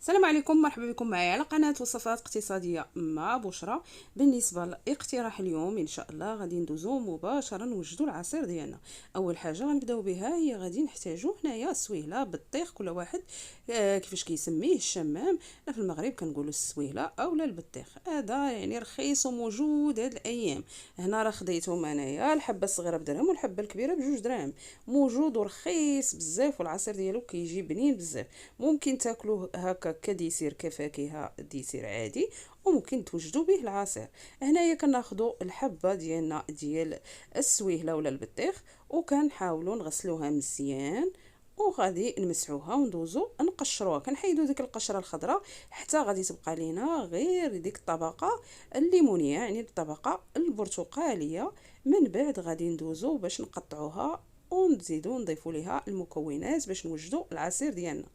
السلام عليكم، مرحبا بكم معايا على قناة وصفات اقتصادية مع بشرى. بالنسبة لاقتراح اليوم ان شاء الله غادي ندوزو مباشرة نوجدوا العصير ديالنا. اول حاجة غنبداو بها هي غادي نحتاجو هنايا السويله بالطيخ، كل واحد كيفاش كيسميه الشمام. في المغرب كنقولوا السويله اولا البطيخ، هذا يعني رخيص وموجود هاد الايام. هنا راه خديتهم انايا الحبه الصغيره بدرهم والحبه الكبيره بجوج دراهم، موجود ورخيص بزاف، والعصير ديالو كيجي بنين بزاف. ممكن تاكلوه هكا كديسير كفاكهه ديسير عادي، وممكن توجدوا به العصير. هنايا كناخذوا الحبه ديالنا ديال السويله ولا البطيخ، وكنحاولوا نغسلوها مزيان، وغادي نمسحوها وندوزو نقشروها. كنحيدو ديك القشره الخضراء حتى غادي تبقى لينا غير ديك الطبقه الليمونيه، يعني الطبقه البرتقاليه. من بعد غادي ندوزو باش نقطعوها ونزيدو نضيفو ليها المكونات باش نوجدو العصير ديالنا.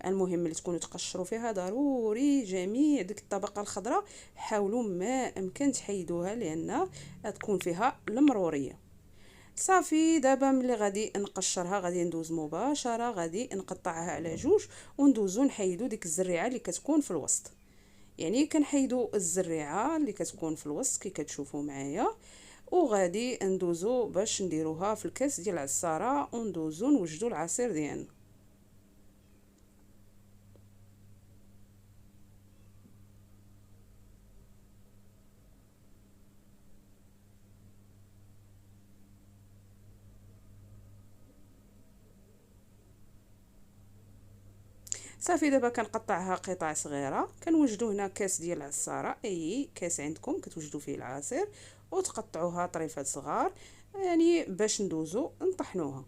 المهم اللي تكونوا تقشروا فيها ضروري جميع ديك الطبقه الخضراء، حاولوا ما امكن تحيدوها لان تكون فيها المروريه. صافي دابا ملي غادي نقشرها غادي ندوز مباشره غادي نقطعها على جوج، وندوزو نحيدو ديك الزريعه اللي كتكون في الوسط. يعني كنحيدو الزريعه اللي كتكون في الوسط كي كتشوفوا معايا، وغادي ندوزو باش نديروها في الكاس ديال العصاره وندوزو نوجدو العصير ديالنا. صافي دابا كنقطعها قطع صغيره. كنوجدو هنا كاس ديال العصاره، اي كاس عندكم كتوجدوا فيه العصير، وتقطعوها طريفات صغار يعني باش ندوزو نطحنوها.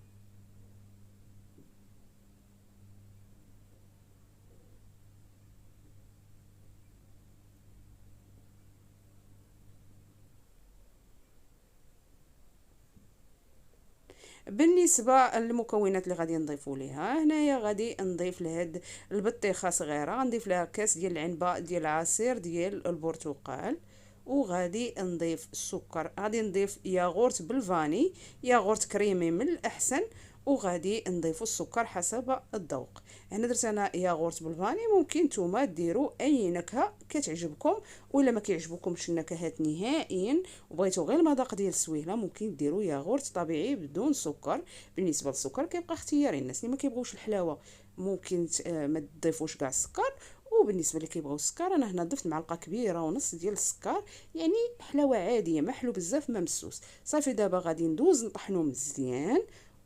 بالنسبه للمكونات اللي غادي نضيفوا ليها، هنايا غادي نضيف لهاد البطيخه صغيره، نضيف لها كاس ديال العنبه ديال العصير ديال البرتقال، وغادي نضيف السكر. غادي نضيف ياغورت بالفاني، ياغورت كريمي من الاحسن، وغادي نضيفوا السكر حسب الذوق. انا درت ياغورت بالفاني، ممكن نتوما ديروا اي نكهه كتعجبكم، ولا ما كيعجبكمش النكهات نهائيا وبغيتوا غير المذاق ديال السويله ممكن ديروا ياغورت طبيعي بدون سكر. بالنسبه للسكر كيبقى اختياري، الناس اللي ما كيبغوش الحلاوه ممكن ما تضيفوش كاع السكر. وبالنسبه اللي كيبغيو السكر، انا هنا ضفت معلقه كبيره ونص ديال السكر، يعني حلاوه عاديه ما حلو بزاف ما مسوس. صافي دابا غادي ندوز نطحنو مزيان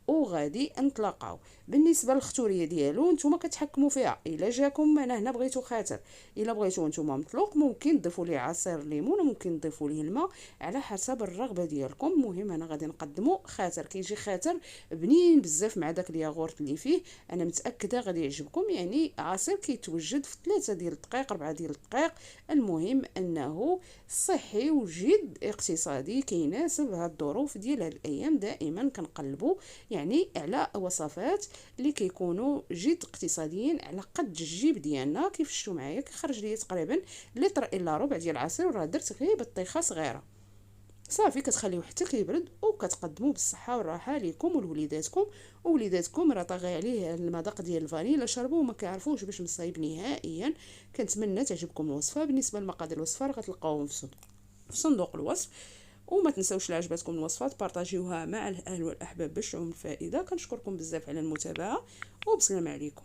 وغادي نطلقاو. بالنسبه للختوريه ديالو نتوما كتحكموا فيها، الا جاكم انا هنا بغيتو خاتر، الا بغيتو نتوما مطلوق ممكن تضيفوا ليه عصير ليمون وممكن تضيفوا ليه الماء على حسب الرغبه ديالكم. المهم انا غادي نقدمو خاتر، كيجي خاتر بنين بزاف مع داك الياغورت اللي فيه. انا متاكده غادي يعجبكم، يعني عصير كيتوجد في 3 ديال الدقائق 4 ديال الدقائق. المهم انه صحي وجد اقتصادي كيناسب هاد الظروف ديال هاد الايام. دائما كنقلبوا يعني على وصفات اللي كيكونوا جد اقتصاديين على قد الجيب ديالنا. كيف شفتوا معايا كيخرج ليا تقريبا لتر الا ربع ديال العصير، وراه درت غير بطيخه صغيره. صافي كتخليوه حتى كيبرد وكتقدموه بالصحه والراحه ليكم ولوليداتكم. ووليداتكم راه طاغي عليه المذاق ديال الفانيلا، شربوه ما كيعرفوش باش مصايب نهائيا. كنتمنى تعجبكم الوصفه. بالنسبه لمقادير الوصفه راه غتلقاوهم في صندوق الوصف. وما تنساوش لا عجبتكم الوصفات بارطاجيوها مع الاهل والاحباب باش تعم الفائده. كنشكركم بزاف على المتابعه، وبسلام عليكم.